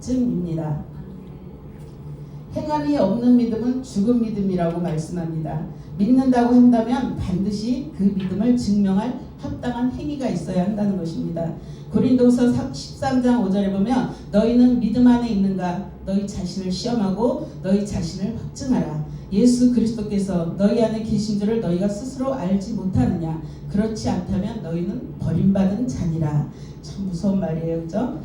확증입니다. 행함이 없는 믿음은 죽은 믿음이라고 말씀합니다. 믿는다고 한다면 반드시 그 믿음을 증명할 합당한 행위가 있어야 한다는 것입니다. 고린도서 13장 5절에 보면 너희는 믿음 안에 있는가? 너희 자신을 시험하고 너희 자신을 확증하라. 예수 그리스도께서 너희 안에 계신 줄을 너희가 스스로 알지 못하느냐? 그렇지 않다면 너희는 버림받은 자니라. 참 무서운 말이에요, 그죠?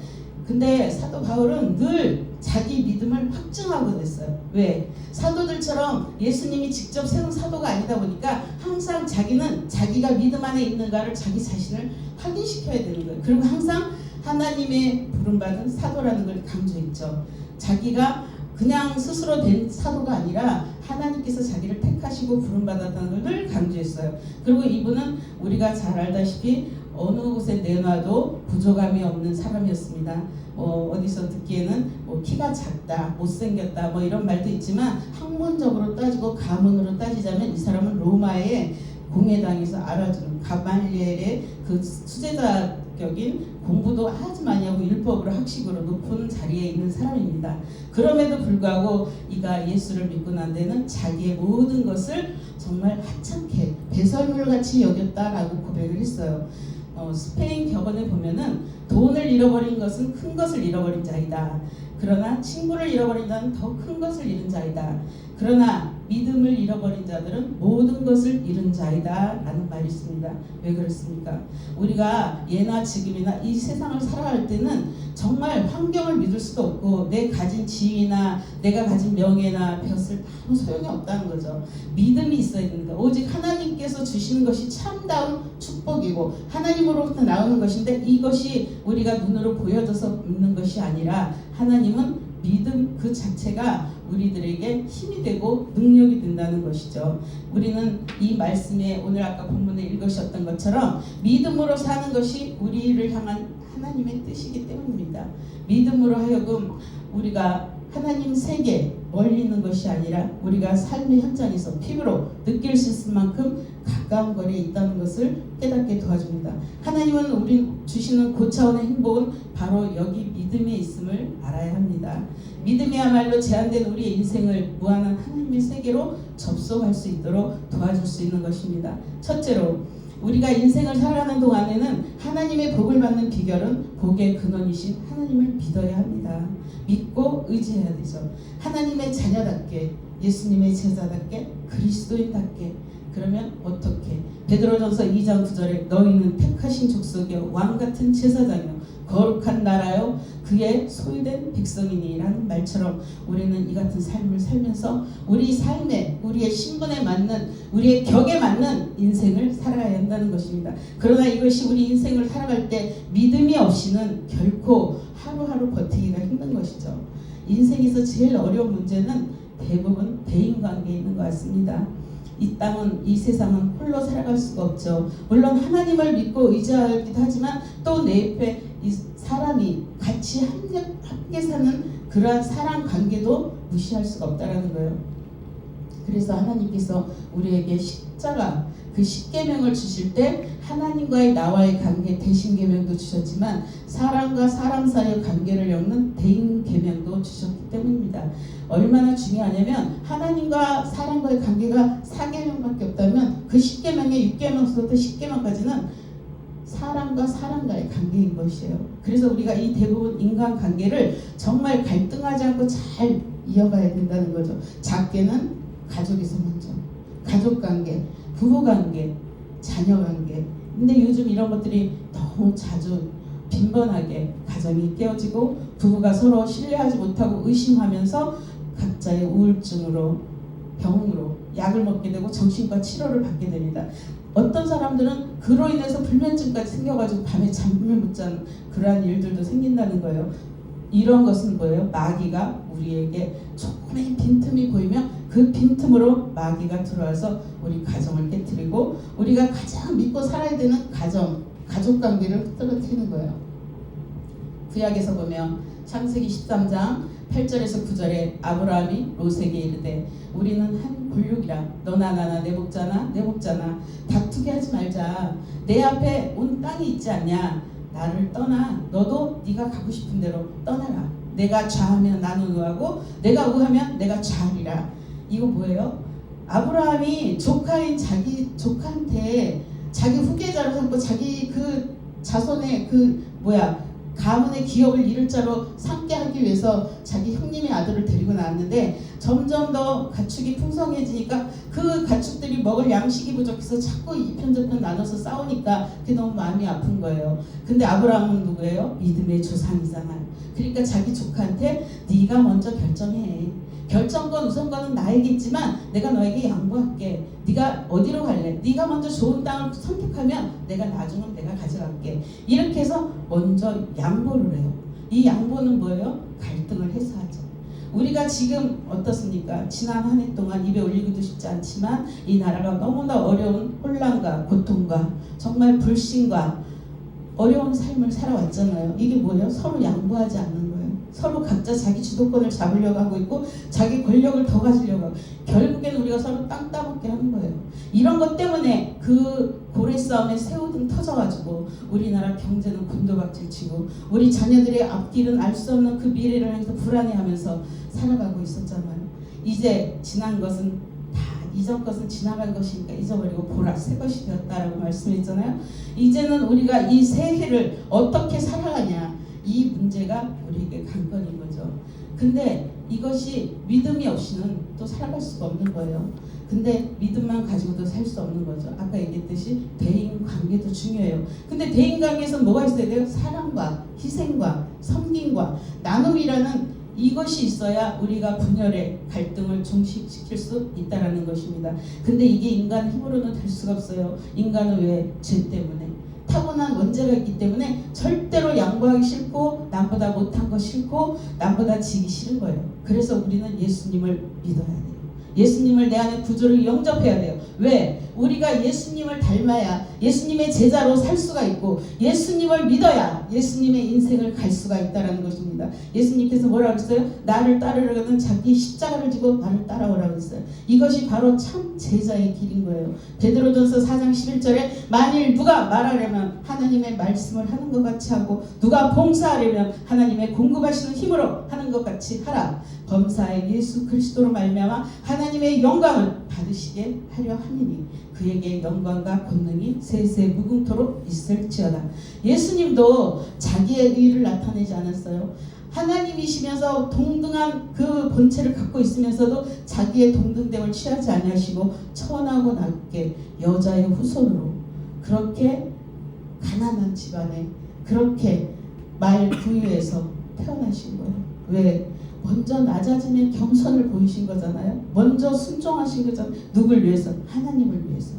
근데 사도 바울은 늘 자기 믿음을 확증하고 됐어요. 왜? 사도들처럼 예수님이 직접 세운 사도가 아니다 보니까 항상 자기는 자기가 믿음 안에 있는가를 자기 자신을 확인시켜야 되는 거예요. 그리고 항상 하나님의 부름받은 사도라는 걸 강조했죠. 자기가 그냥 스스로 된 사도가 아니라 하나님께서 자기를 택하시고 부름받았다는 걸 늘 강조했어요. 그리고 이분은 우리가 잘 알다시피 어느 곳에 내놔도 부족함이 없는 사람이었습니다. 어디서 듣기에는 키가 작다, 못생겼다 이런 말도 있지만 학문적으로 따지고 가문으로 따지자면 이 사람은 로마의 공회당에서 알아주는 가말리엘의 그 수제자격인 공부도 아주 많이 하고 율법으로 학식으로 높은 자리에 있는 사람입니다. 그럼에도 불구하고 이가 예수를 믿고 난 데는 자기의 모든 것을 정말 하찮게 배설물같이 여겼다라고 고백을 했어요. 스페인 격언에 보면은 돈을 잃어버린 것은 큰 것을 잃어버린 자이다. 그러나 친구를 잃어버린 자는 더 큰 것을 잃은 자이다. 그러나 믿음을 잃어버린 자들은 모든 것을 잃은 자이다 라는 말이 있습니다. 왜 그렇습니까? 우리가 예나 지금이나 이 세상을 살아갈 때는 정말 환경을 믿을 수도 없고 내 가진 지위나 내가 가진 명예나 벼슬 아무 소용이 없다는 거죠. 믿음이 있어야 됩니다. 오직 하나님께서 주시는 것이 참다운 축복이고 하나님으로부터 나오는 것인데 이것이 우리가 눈으로 보여져서 믿는 것이 아니라 하나님은 믿음 그 자체가 우리들에게 힘이 되고 능력이 된다는 것이죠. 우리는 이 말씀에 오늘 아까 본문에 읽으셨던 것처럼 믿음으로 사는 것이 우리를 향한 하나님의 뜻이기 때문입니다. 믿음으로 하여금 우리가 하나님 세계 멀리 있는 것이 아니라 우리가 삶의 현장에서 피부로 느낄 수 있을 만큼 가까운 거리에 있다는 것을 깨닫게 도와줍니다. 하나님은 우리 주시는 고차원의 행복은 바로 여기 믿음에 있음을 알아야 합니다. 믿음이야말로 제한된 우리의 인생을 무한한 하나님의 세계로 접속할 수 있도록 도와줄 수 있는 것입니다. 첫째로 우리가 인생을 살아가는 동안에는 하나님의 복을 받는 비결은 복의 근원이신 하나님을 믿어야 합니다. 믿고 의지해야 되죠. 하나님의 자녀답게 예수님의 제자답게 그리스도인답게. 그러면 어떻게? 베드로전서 2장 9절에 너희는 택하신 족속이요 왕같은 제사장이요 거룩한 나라요 그의 소유된 백성이니라는 말처럼 우리는 이 같은 삶을 살면서 우리 삶에 우리의 신분에 맞는 우리의 격에 맞는 인생을 살아야 한다는 것입니다. 그러나 이것이 우리 인생을 살아갈 때 믿음이 없이는 결코 하루하루 버티기가 힘든 것이죠. 인생에서 제일 어려운 문제는 대부분 대인관계에 있는 것 같습니다. 이 땅은 이 세상은 홀로 살아갈 수가 없죠. 물론 하나님을 믿고 의지하기도 하지만 또 내 옆에 이 사람이 같이 함께 사는 그러한 사랑 관계도 무시할 수가 없다라는 거예요. 그래서 하나님께서 우리에게 십자가 그 십계명을 주실 때 하나님과의 나와의 관계 대신계명도 주셨지만 사람과 사람 사이의 관계를 엮는 대인계명도 주셨기 때문입니다. 얼마나 중요하냐면 하나님과 사람과의 관계가 4계명밖에 없다면 그 10계명의 6계명부터 10계명까지는 사람과 사람과의 관계인 것이에요. 그래서 우리가 이 대부분 인간관계를 정말 갈등하지 않고 잘 이어가야 된다는 거죠. 작게는 가족에서 먼저 가족관계, 부부관계, 자녀관계. 근데 요즘 이런 것들이 너무 자주 빈번하게 가정이 깨어지고 부부가 서로 신뢰하지 못하고 의심하면서 각자의 우울증으로 병으로 약을 먹게 되고 정신과 치료를 받게 됩니다. 어떤 사람들은 그로 인해서 불면증까지 생겨가지고 밤에 잠을 못 자는 그러한 일들도 생긴다는 거예요. 이런 것은 뭐예요? 마귀가 우리에게 조금의 빈틈이 보이면 그 빈틈으로 마귀가 들어와서 우리 가정을 깨뜨리고 우리가 가장 믿고 살아야 되는 가족관계를 떨어뜨리는 거예요. 구약에서 보면 창세기 13장 8절에서 9절에 아브라함이 롯에게 이르되 우리는 한 골육이라 너나 나나 내 복자나 내 복자나 다투게 하지 말자. 내 앞에 온 땅이 있지 않냐. 나를 떠나. 너도 네가 가고 싶은 대로 떠나라. 내가 좌하면 나는 우하고 내가 우하면 내가 좌하리라. 이거 뭐예요? 아브라함이 조카인 자기 조카한테 자기 후계자로 삼고 자기 그 자손의 가문의 기업을 이룰 자로 삼게 하기 위해서 자기 형님의 아들을 데리고 나왔는데 점점 더 가축이 풍성해지니까 그 가축들이 먹을 양식이 부족해서 자꾸 이편저편 나눠서 싸우니까 그게 너무 마음이 아픈 거예요. 근데 아브라함은 누구예요? 믿음의 조상이잖아요. 그러니까 자기 조카한테 네가 먼저 결정해. 결정권 우선권은 나에게있지만 내가 너에게 양보할게. 네가 어디로 갈래? 네가 먼저 좋은 땅을 선택하면 내가 나중은 내가 가져갈게. 이렇게 해서 먼저 양보를 해요. 이 양보는 뭐예요? 갈등을 해소하죠. 우리가 지금 어떻습니까? 지난 한 해 동안 입에 올리기도 쉽지 않지만 이 나라가 너무나 어려운 혼란과 고통과 정말 불신과 어려운 삶을 살아왔잖아요. 이게 뭐예요? 서로 양보하지 않는 거예요. 서로 각자 자기 주도권을 잡으려고 하고 있고 자기 권력을 더 가지려고 하고 결국엔 우리가 서로 땅 따먹게 하는 거예요. 이런 것 때문에 그 고래 싸움에 새우등 터져가지고 우리나라 경제는 곤두박질치고 우리 자녀들의 앞길은 알 수 없는 그 미래를 향해서 불안해하면서 살아가고 있었잖아요. 이제 지난 것은 다 이전 것은 지나간 것이니까 잊어버리고 보라 새 것이 되었다라고 말씀했잖아요. 이제는 우리가 이 새해를 어떻게 살아가냐 이 문제가 우리에게 관건인 거죠. 근데 이것이 믿음이 없이는 또 살아갈 수가 없는 거예요. 근데 믿음만 가지고도 살 수 없는 거죠. 아까 얘기했듯이 대인 관계도 중요해요. 근데 대인 관계에서는 뭐가 있어야 돼요? 사랑과 희생과 섬김과 나눔이라는 이것이 있어야 우리가 분열의 갈등을 종식시킬 수 있다는 것입니다. 근데 이게 인간 힘으로는 될 수가 없어요. 인간은 왜? 죄 때문에. 타고난 원죄가 있기 때문에 절대로 양보하기 싫고 남보다 못한 거 싫고 남보다 지기 싫은 거예요. 그래서 우리는 예수님을 믿어야 돼요. 예수님을 내 안에 구조를 영접해야 돼요. 왜? 우리가 예수님을 닮아야 예수님의 제자로 살 수가 있고 예수님을 믿어야 예수님의 인생을 갈 수가 있다는 것입니다. 예수님께서 뭐라고 했어요? 나를 따르려면 자기 십자가를 지고 나를 따라오라고 했어요. 이것이 바로 참 제자의 길인 거예요. 베드로전서 4장 11절에 만일 누가 말하려면 하나님의 말씀을 하는 것 같이 하고 누가 봉사하려면 하나님의 공급하시는 힘으로 하는 것 같이 하라. 범사의 예수 그리스도로 말미암아 하나님의 영광을 받으시게 하려 하니니 그에게 영광과 권능이 세세 무궁토록 있을지어다. 예수님도 자기의 의를 나타내지 않았어요. 하나님이시면서 동등한 그 본체를 갖고 있으면서도 자기의 동등됨을 취하지 아니하시고 천하고 낮게 여자의 후손으로 그렇게 가난한 집안에 그렇게 말 부유해서 태어나신 거예요. 왜? 먼저 낮아짐의 겸손을 보이신 거잖아요. 먼저 순종하신 거잖아요. 누굴 위해서? 하나님을 위해서.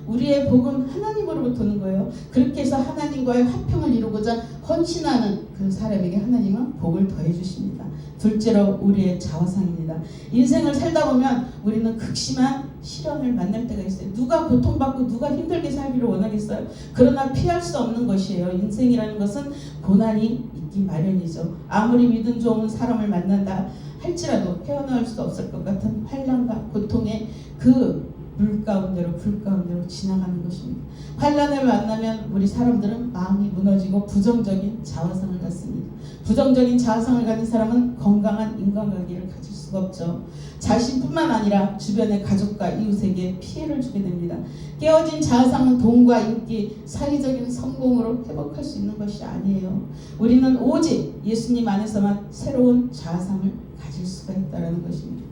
우리의 복은 하나님으로부터 오는 거예요. 그렇게 해서 하나님과의 화평을 이루고자 헌신하는 그 사람에게 하나님은 복을 더해 주십니다. 둘째로 우리의 자화상입니다. 인생을 살다 보면 우리는 극심한 시련을 만날 때가 있어요. 누가 고통받고 누가 힘들게 살기를 원하겠어요? 그러나 피할 수 없는 것이에요. 인생이라는 것은 고난이 있기 마련이죠. 아무리 믿음 좋은 사람을 만난다 할지라도 헤어나올 수 없을 것 같은 환난과 고통의 그 물 가운데로 불 가운데로 지나가는 것입니다. 환난을 만나면 우리 사람들은 마음이 무너지고 부정적인 자화상을 갖습니다. 부정적인 자화상을 가진 사람은 건강한 인간관계를 가질 수가 없죠. 자신뿐만 아니라 주변의 가족과 이웃에게 피해를 주게 됩니다. 깨어진 자화상은 돈과 인기, 사회적인 성공으로 회복할 수 있는 것이 아니에요. 우리는 오직 예수님 안에서만 새로운 자화상을 가질 수가 있다는 것입니다.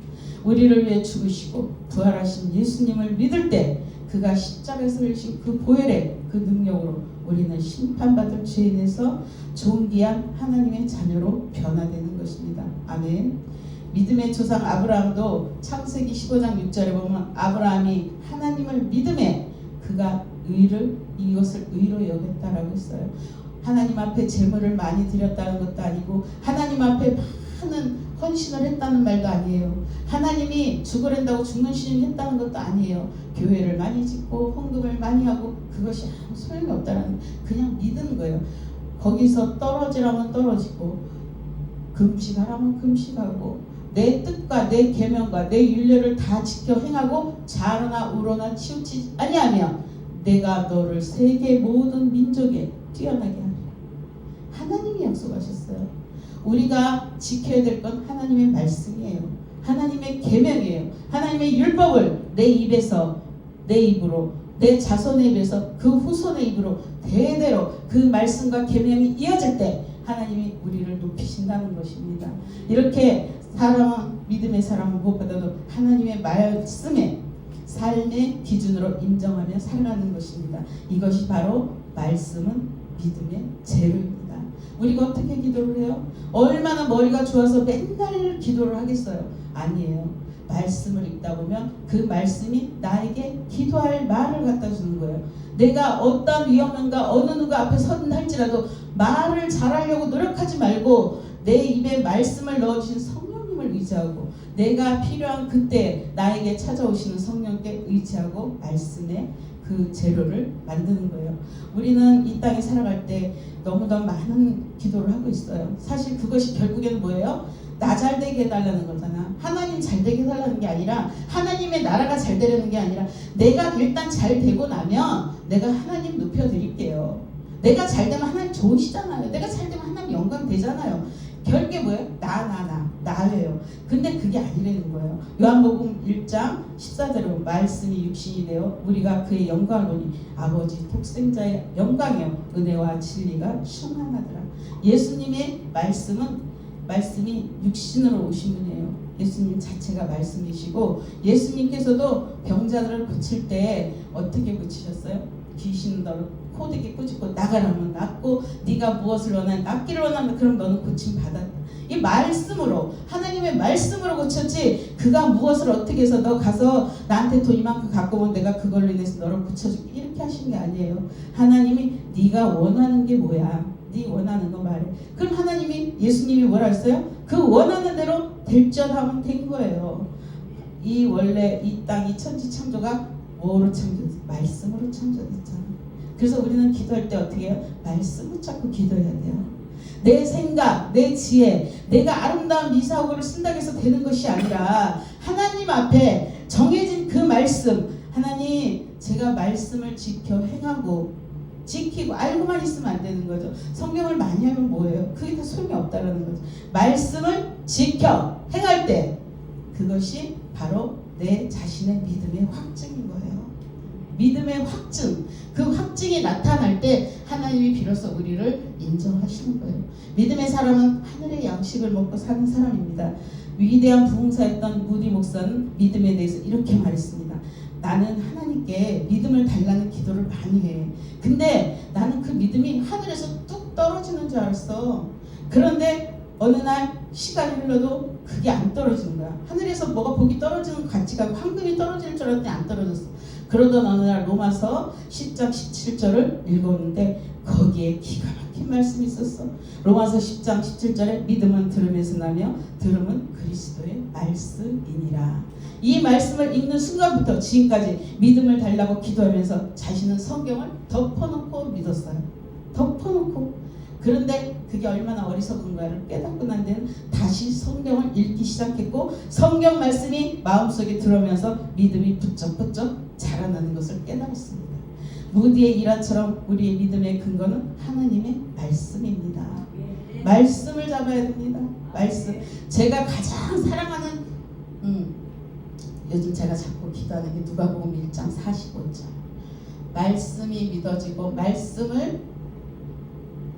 우리를 위해 죽으시고 부활하신 예수님을 믿을 때 그가 십자가에서 흘리신 그 보혈의 그 능력으로 우리는 심판받을 죄인에서 존귀한 하나님의 자녀로 변화되는 것입니다. 아멘. 믿음의 조상 아브라함도 창세기 15장 6절에 보면 아브라함이 하나님을 믿음에 그가 이것을 의로 여겼다라고 했어요. 하나님 앞에 재물을 많이 드렸다는 것도 아니고 하나님 앞에 많은 헌신을 했다는 말도 아니에요. 하나님이 죽으란다고 죽는 신임 했다는 것도 아니에요. 교회를 많이 짓고 헌금을 많이 하고 그것이 아무 소용이 없다는 그냥 믿는 거예요. 거기서 떨어지라면 떨어지고 금식하라면 금식하고 내 뜻과 내 계명과 내 율례를 다 지켜 행하고 좌로나 우로나 치우치지 아니하며 내가 너를 세계 모든 민족에 뛰어나게 하리라. 하나님이 약속하셨어요. 우리가 지켜야 될 건 하나님의 말씀이에요. 하나님의 계명이에요. 하나님의 율법을 내 입에서, 내 입으로, 내 자손의 입에서 그 후손의 입으로 대대로 그 말씀과 계명이 이어질 때 하나님이 우리를 높이신다는 것입니다. 이렇게 사람은, 믿음의 사람은 무엇보다도 하나님의 말씀에 삶의 기준으로 인정하며 살아가는 것입니다. 이것이 바로 말씀은 믿음의 재료입니다. 우리가 어떻게 기도를 해요? 얼마나 머리가 좋아서 맨날 기도를 하겠어요? 아니에요. 말씀을 읽다 보면 그 말씀이 나에게 기도할 말을 갖다 주는 거예요. 내가 어떤 위험한가 어느 누가 앞에 선다 할지라도 말을 잘하려고 노력하지 말고 내 입에 말씀을 넣어주신 성령님을 의지하고 내가 필요한 그때 나에게 찾아오시는 성령께 의지하고 말씀의 그 재료를 만드는 거예요. 우리는 이 땅에 살아갈 때 너무나 많은 기도를 하고 있어요. 사실 그것이 결국에는 뭐예요? 나 잘 되게 해달라는 거잖아. 하나님 잘 되게 해달라는 게 아니라 하나님의 나라가 잘 되려는 게 아니라 내가 일단 잘 되고 나면 내가 하나님 높여드릴게요. 내가 잘 되면 하나님 좋으시잖아요. 내가 잘 되면 하나님 영광 되잖아요. 결국에 뭐예요? 나예요. 근데 그게 아니라는 거예요. 요한복음 1장 14절에 말씀이 육신이 되어 우리가 그의 영광을 보니 아버지 독생자의 영광이요 은혜와 진리가 충만하더라. 예수님의 말씀이 육신으로 오신 분이에요. 예수님 자체가 말씀이시고 예수님께서도 병자들을 고칠 때 어떻게 고치셨어요? 귀신 너를 코되게 꾸짖고 나가라면 낫고 네가 무엇을 원하는 낫기를 원하면 그럼 너는 고침 받았다. 이 말씀으로 하나님의 말씀으로 고쳤지 그가 무엇을 어떻게 해서 너 가서 나한테 돈 이만큼 갖고 오면 내가 그걸로 인해서 너를 고쳐줄게 이렇게 하신 게 아니에요. 하나님이 네가 원하는 게 뭐야? 네 원하는 거 말해. 그럼 하나님이 예수님이 뭐라 했어요? 그 원하는 대로 될지어다 된 거예요. 이 원래 이 땅 이 천지 창조가 뭐로 창조됐어? 말씀으로 창조됐잖아. 그래서 우리는 기도할 때 어떻게 해요? 말씀 붙잡고 기도해야 돼요. 내 생각, 내 지혜, 내가 아름다운 미사오고를 쓴다고 해서 되는 것이 아니라 하나님 앞에 정해진 그 말씀, 하나님 제가 말씀을 지켜 행하고 지키고 알고만 있으면 안 되는 거죠. 성경을 많이 하면 뭐예요? 그게 다 소용이 없다라는 거죠. 말씀을 지켜 행할 때 그것이 바로 내 자신의 믿음의 확증인 거예요. 믿음의 확증, 그 확증이 나타날 때 하나님이 비로소 우리를 인정하시는 거예요. 믿음의 사람은 하늘의 양식을 먹고 사는 사람입니다. 위대한 부흥사였던 무디 목사는 믿음에 대해서 이렇게 말했습니다. 나는 하나님께 믿음을 달라는 기도를 많이 해. 근데 나는 그 믿음이 하늘에서 뚝 떨어지는 줄 알았어. 그런데 어느 날 시간이 흘러도 그게 안 떨어지는 거야. 하늘에서 뭐가 복이 떨어지는 것 같지가 않고 황금이 떨어지는 줄 알았더니 안 떨어졌어. 그러던 어느 날 로마서 10장 17절을 읽었는데 거기에 기가 막힌 말씀이 있었어. 로마서 10장 17절에 믿음은 들음에서 나며 들음은 그리스도의 말씀이니라. 이 말씀을 읽는 순간부터 지금까지 믿음을 달라고 기도하면서 자신은 성경을 덮어놓고 믿었어요. 덮어놓고. 그런데 그게 얼마나 어리석은가를 깨닫고 난 데는 다시 성경을 읽기 시작했고 성경 말씀이 마음속에 들어오면서 믿음이 부쩍부쩍 자라나는 것을 깨달았습니다. 무디의 일화처럼 우리의 믿음의 근거는 하나님의 말씀입니다. 말씀을 잡아야 됩니다. 말씀. 제가 가장 사랑하는 요즘 제가 자꾸 기도하는 게 누가복음 1장 45절. 말씀이 믿어지고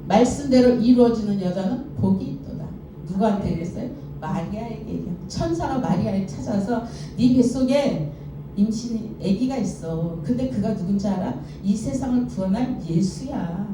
말씀대로 이루어지는 여자는 복이 있도다. 누구한테 얘기했어요? 마리아에게 얘기해요. 천사가 마리아를 찾아서 네 뱃속에 임신이 아기가 있어. 근데 그가 누군지 알아? 이 세상을 구원할 예수야.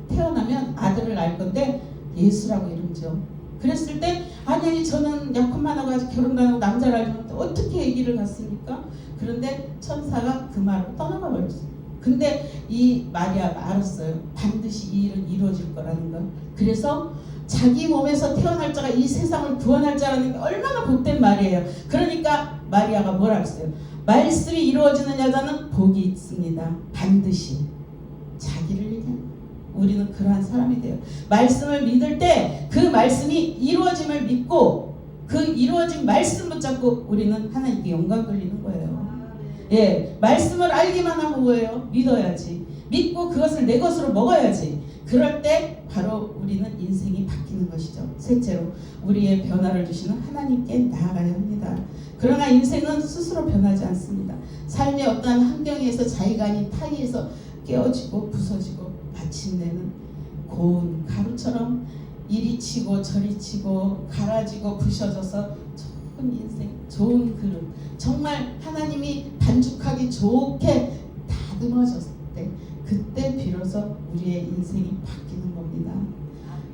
태어나면 아들을 낳을 건데 예수라고 이름 지어. 그랬을 때 아니 저는 약혼만 하고 아직 결혼도 안 하고 남자를 알면 어떻게 아기를 갖습니까? 그런데 천사가 그 말을 떠나가 버렸어요. 근데 이 마리아가 알았어요. 반드시 이 일은 이루어질 거라는 걸. 그래서 자기 몸에서 태어날 자가 이 세상을 구원할 자라는 게 얼마나 복된 말이에요. 그러니까 마리아가 뭐라 했어요? 말씀이 이루어지는 여자는 복이 있습니다. 반드시. 자기를 얘기하는 우리는 그러한 사람이 돼요. 말씀을 믿을 때 그 말씀이 이루어짐을 믿고 그 이루어진 말씀 붙잡고 우리는 하나님께 영광 돌리는 거예요. 예, 말씀을 알기만 하면 뭐예요? 믿어야지. 믿고 그것을 내 것으로 먹어야지. 그럴 때 바로 우리는 인생이 바뀌는 것이죠. 셋째로 우리의 변화를 주시는 하나님께 나아가야 합니다. 그러나 인생은 스스로 변하지 않습니다. 삶의 어떠한 환경에서 자기가 아닌 타의에서 깨어지고 부서지고 마침내는 고운 가루처럼 이리 치고 저리 치고 갈아지고 부셔져서 좋은 인생, 좋은 그릇, 정말 하나님이 반죽하기 좋게 다듬어졌을 때, 그때 비로소 우리의 인생이 바뀌는 겁니다.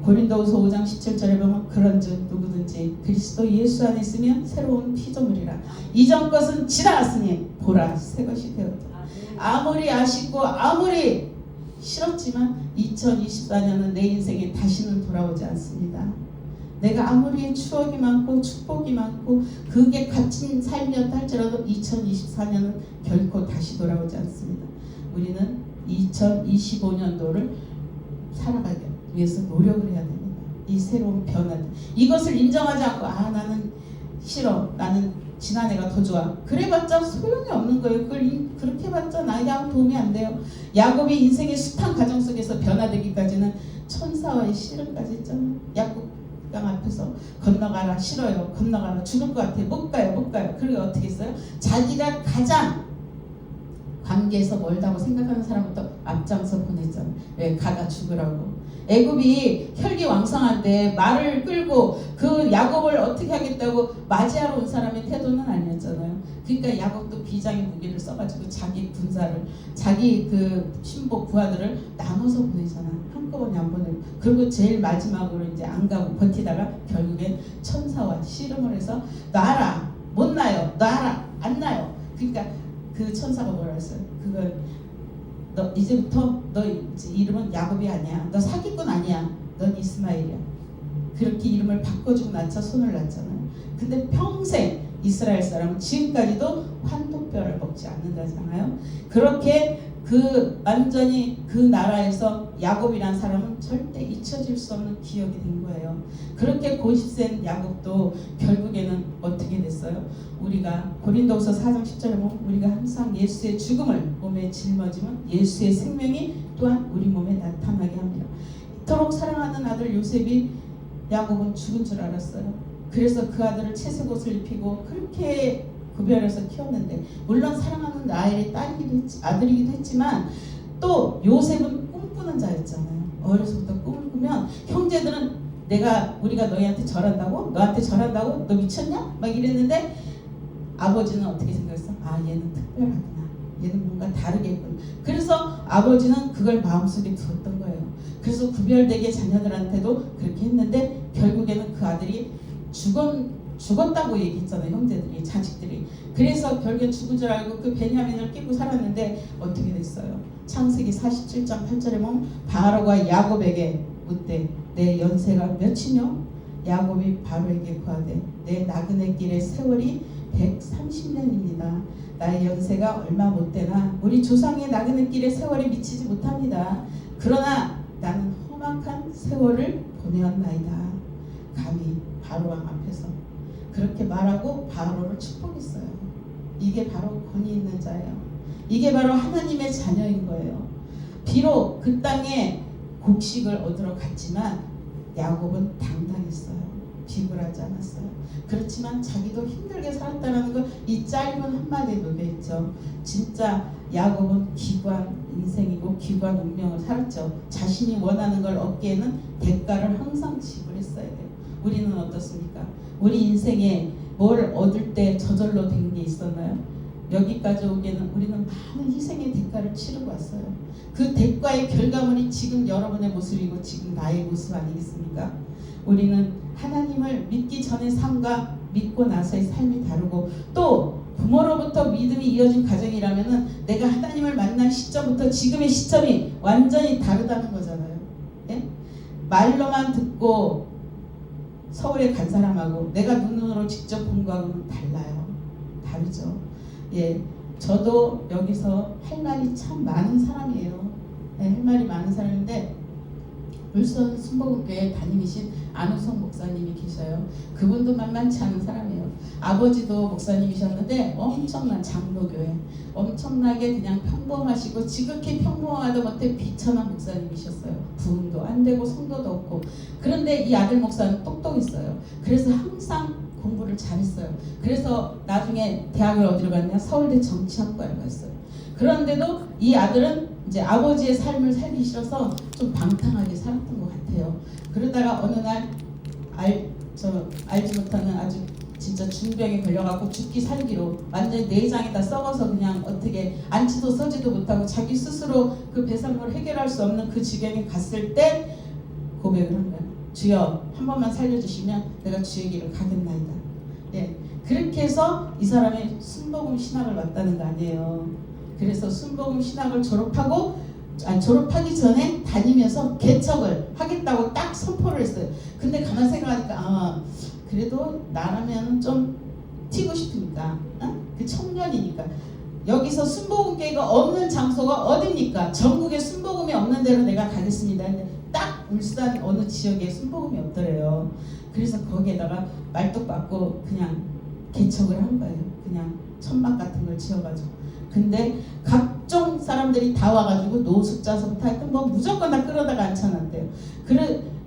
고린도후서 5장 17절에 보면 그런즉 누구든지 그리스도 예수 안에 있으면 새로운 피조물이라 이전 것은 지나갔으니 보라 새 것이 되었다. 아무리 아쉽고 아무리 싫었지만 2024년은 내 인생에 다시는 돌아오지 않습니다. 내가 아무리 추억이 많고 축복이 많고 그게 갇힌 삶이었다 할지라도 2024년은 결코 다시 돌아오지 않습니다. 우리는 2025년도를 살아가기 위해서 노력을 해야 됩니다. 이 새로운 변화, 이것을 인정하지 않고 나는 싫어, 나는 지난해가 더 좋아, 그래봤자 소용이 없는 거예요. 그걸 그렇게 해봤자 나에게 아무 도움이 안 돼요. 야곱이 인생의 숱한 과정 속에서 변화되기까지는 천사와의 씨름까지 했잖아요. 야곱강 앞에서 건너가라, 싫어요, 건너가라, 죽을 것 같아, 못 가요. 그리고 어떻게 했어요? 자기가 가장 관계에서 멀다고 생각하는 사람부터 앞장서 보냈잖아요. 왜? 가다 죽으라고. 애굽이 혈기왕성한데 말을 끌고 그 야곱을 어떻게 하겠다고 맞이하러 온 사람의 태도는 아니었잖아요. 그러니까 야곱도 비장의 무기를 써가지고 자기 군사를, 자기 그 신복 부하들을 나눠서 보내잖아. 한꺼번에 안 보내고. 그리고 제일 마지막으로 이제 안 가고 버티다가 결국엔 천사와 씨름을 해서 놔라, 못 나요, 놔라, 안 나요. 그러니까 그 천사가 뭐라 했어요? 그걸 너 이제부터 너 이름은 야곱이 아니야. 너 사기꾼 아니야. 넌 이스마엘이야. 그렇게 이름을 바꿔주고 나서 손을 놨잖아요. 근데 평생 이스라엘 사람은 지금까지도 환도뼈를 먹지 않는다잖아요. 그렇게 그 완전히 그 나라에서 야곱이란 사람은 절대 잊혀질 수 없는 기억이 된 거예요. 그렇게 고집센 야곱도 결국에는 어떻게 됐어요? 우리가 고린도후서 4장 10절에 보면 우리가 항상 예수의 죽음을 몸에 짊어지면 예수의 생명이 또한 우리 몸에 나타나게 합니다. 이토록 사랑하는 아들 요셉이 야곱은 죽은 줄 알았어요. 그래서 그 아들을 채색 옷을 입히고 그렇게 구별해서 키웠는데, 물론 사랑하는 라헬의 아들이기도 했지만 또 요셉은 꿈꾸는 자였잖아요. 어려서부터 꿈을 꾸면 형제들은 우리가 너희한테 절한다고? 너한테 절한다고? 너 미쳤냐? 막 이랬는데 아버지는 어떻게 생각했어? 얘는 특별하구나. 얘는 뭔가 다르겠구나. 그래서 아버지는 그걸 마음속에 두었던 거예요. 그래서 구별되게 자녀들한테도 그렇게 했는데 결국에는 그 아들이 죽었다고 얘기했잖아요. 형제들이, 자식들이. 그래서 결국엔 죽은 줄 알고 그 베냐민을 끼고 살았는데 어떻게 됐어요? 창세기 47장 8절에 보면 바로가 야곱에게 묻되 내 연세가 몇이뇨? 야곱이 바로에게 구하되 내 나그네 길의 세월이 130년입니다. 나의 연세가 얼마 못 되나 우리 조상의 나그네 길의 세월이 미치지 못합니다. 그러나 나는 험악한 세월을 보내었나이다. 감히 바로왕 앞에서 그렇게 말하고 바로를 축복했어요. 이게 바로 권위 있는 자예요. 이게 바로 하나님의 자녀인 거예요. 비록 그 땅에 곡식을 얻으러 갔지만 야곱은 당당했어요. 비굴하지 않았어요. 그렇지만 자기도 힘들게 살았다는 걸 이 짧은 한마디에 녹여있죠. 진짜 야곱은 기구한 인생이고 기구한 운명을 살았죠. 자신이 원하는 걸 얻기에는 대가를 항상 지불했어야 돼요. 우리는 어떻습니까? 우리 인생에 뭘 얻을 때 저절로 된 게 있었나요? 여기까지 오기에는 우리는 많은 희생의 대가를 치르고 왔어요. 그 대가의 결과물이 지금 여러분의 모습이고 지금 나의 모습 아니겠습니까? 우리는 하나님을 믿기 전의 삶과 믿고 나서의 삶이 다르고, 또 부모로부터 믿음이 이어진 가정이라면은 내가 하나님을 만난 시점부터 지금의 시점이 완전히 다르다는 거잖아요. 예? 말로만 듣고 서울에 간 사람하고 내가 눈으로 직접 본 거하고는 달라요. 다르죠. 예, 저도 여기서 할 말이 참 많은 사람이에요. 네, 할 말이 많은 사람인데 울산 순복음교회 담임이신 안우성 목사님이 계셔요. 그분도 만만치 않은 사람이에요. 아버지도 목사님이셨는데 엄청난 장로교회, 엄청나게 그냥 평범하시고 지극히 평범하다 못해 비천한 목사님이셨어요. 부흥도 안 되고 성도도 없고. 그런데 이 아들 목사는 똑똑했어요. 그래서 항상 공부를 잘했어요. 그래서 나중에 대학을 어디로 갔냐? 서울대 정치학과를 갔어요. 그런데도 이 아들은 이제 아버지의 삶을 살기 싫어서 좀 방탕하게 살았던 것 같아요. 그러다가 어느 날 알지 못하는 아주 진짜 중병에 걸려갖고 죽기 살기로 완전히 내장이 다 썩어서 그냥 어떻게 앉지도 서지도 못하고 자기 스스로 그 배상물을 해결할 수 없는 그 지경에 갔을 때 고백을 한 거예요. 주여 한 번만 살려주시면 내가 주의 길을 가겠나이다. 예, 그렇게 해서 이 사람이 순복음 신학을 왔다는 거 아니에요. 그래서 순복음 신학을 졸업하기 전에 다니면서 개척을 하겠다고 딱 선포를 했어요. 근데 가만 생각하니까 그래도 나라면 좀 튀고 싶으니까 그 청년이니까 여기서 순복음교회가 없는 장소가 어딥니까? 전국에 순복음이 없는 데로 내가 가겠습니다. 근데 딱 울산 어느 지역에 순복음이 없더래요. 그래서 거기에다가 말뚝 박고 그냥 개척을 한 거예요. 그냥 천막 같은 걸 지어가지고. 근데 각종 사람들이 다 와가지고 노숙자서부터 하여튼 뭐 무조건 다 끌어다가 앉혀놨대요.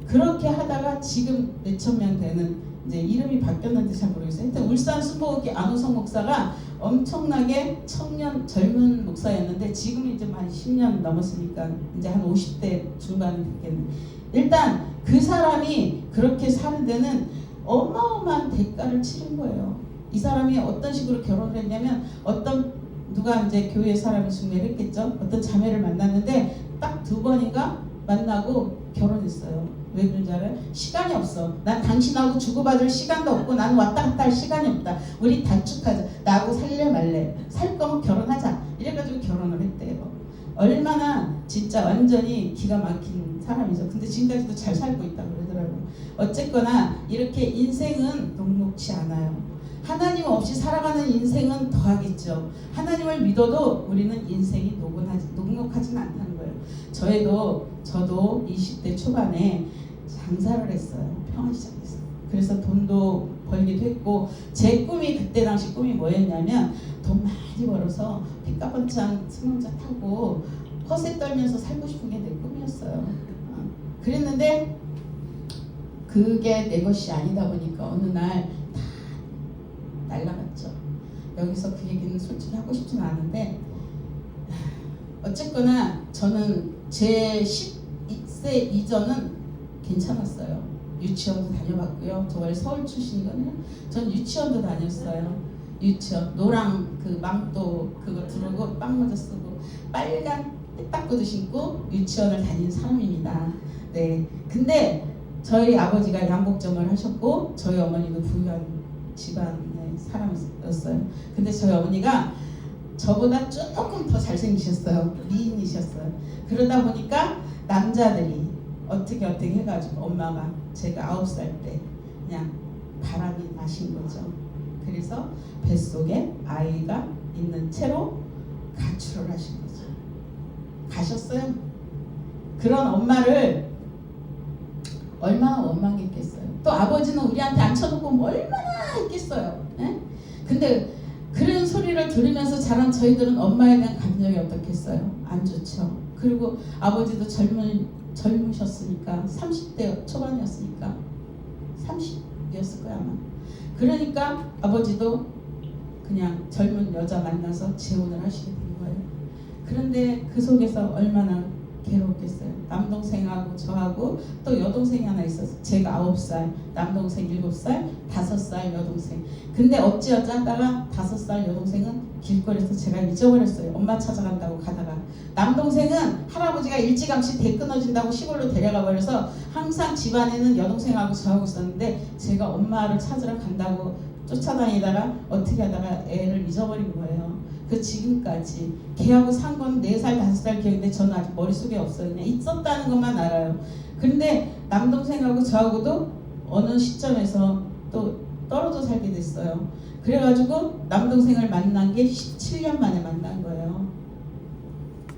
그렇게 하다가 지금 몇천 명 되는, 이제 이름이 바뀌었는지 잘 모르겠어요. 하여튼 울산 순복음교회 안우성 목사가 엄청나게 젊은 목사였는데 지금 이제 한 10년 넘었으니까 이제 한 50대 중반이 됐겠네. 일단 그 사람이 그렇게 사는 데는 어마어마한 대가를 치른 거예요. 이 사람이 어떤 식으로 결혼을 했냐면 누가 이제 교회 사람이 중매를 했겠죠. 어떤 자매를 만났는데 딱 2번인가 만나고 결혼했어요. 왜 그런지 알아요? 시간이 없어. 난 당신하고 주고받을 시간도 없고 나는 왔다 갔다 할 시간이 없다. 우리 단축하자. 나하고 살래 말래. 살 거면 결혼하자. 이래가지고 결혼을 했대요. 얼마나 진짜 완전히 기가 막힌 사람이죠. 근데 지금까지도 잘 살고 있다고 그러더라고요. 어쨌거나 이렇게 인생은 녹록치 않아요. 하나님 없이 살아가는 인생은 더하겠죠. 하나님을 믿어도 우리는 인생이 녹록하지는 않다는 거예요. 저도 20대 초반에 장사를 했어요. 평화시장에서. 그래서 돈도 벌기도 했고, 제 꿈이 그때 당시 꿈이 뭐였냐면 돈 많이 벌어서 삐까번쩍 승용차 타고 허세 떨면서 살고 싶은 게 내 꿈이었어요. 그랬는데 그게 내 것이 아니다 보니까 어느 날 날라갔죠. 여기서 그 얘기는 솔직히 하고 싶지는 않은데, 어쨌거나 저는 제 12세 이전은 괜찮았어요. 유치원도 다녀봤고요. 저 원래 서울 출신이거든요. 전 유치원도 다녔어요. 유치원 노랑 그 망토 그거 두르고 빵모자 쓰고 빨간 떼딱구도 신고 유치원을 다닌 사람입니다. 네. 근데 저희 아버지가 양복점을 하셨고 저희 어머니도 부유한 집안의 사람이었어요. 근데 저희 어머니가 저보다 조금 더 잘생기셨어요. 미인이셨어요. 그러다 보니까 남자들이 어떻게 해가지고 엄마가 제가 9살 때 그냥 바람이 나신 거죠. 그래서 뱃속에 아이가 있는 채로 가출을 하신 거죠. 가셨어요. 그런 엄마를 얼마나 원망했겠어요. 또 아버지는 우리한테 앉혀놓고 뭐 얼마나 했겠어요. 예? 근데 그런 소리를 들으면서 자란 저희들은 엄마에 대한 감정이 어떻겠어요? 안 좋죠. 그리고 아버지도 젊으셨으니까 30대 초반이었으니까 30이었을 거야 아마. 그러니까 아버지도 그냥 젊은 여자 만나서 재혼을 하시게 된 거예요. 그런데 그 속에서 얼마나 괴롭겠어요. 남동생하고 저하고 또 여동생이 하나 있었어요. 제가 9살, 남동생 7살, 5살 여동생. 근데 어찌어찌 하다가 5살 여동생은 길거리에서 제가 잊어버렸어요. 엄마 찾아간다고 가다가. 남동생은 할아버지가 일찌감치 대 끊어진다고 시골로 데려가 버려서 항상 집안에는 여동생하고 저하고 있었는데 제가 엄마를 찾으러 간다고 쫓아다니다가 어떻게 하다가 애를 잊어버린 거예요. 그 지금까지 걔하고 산 건 4살 5살 기억인데 저는 아직 머릿속에 없어요. 그냥 있었다는 것만 알아요. 근데 남동생하고 저하고도 어느 시점에서 또 떨어져 살게 됐어요. 그래가지고 남동생을 만난 게 17년 만에 만난 거예요.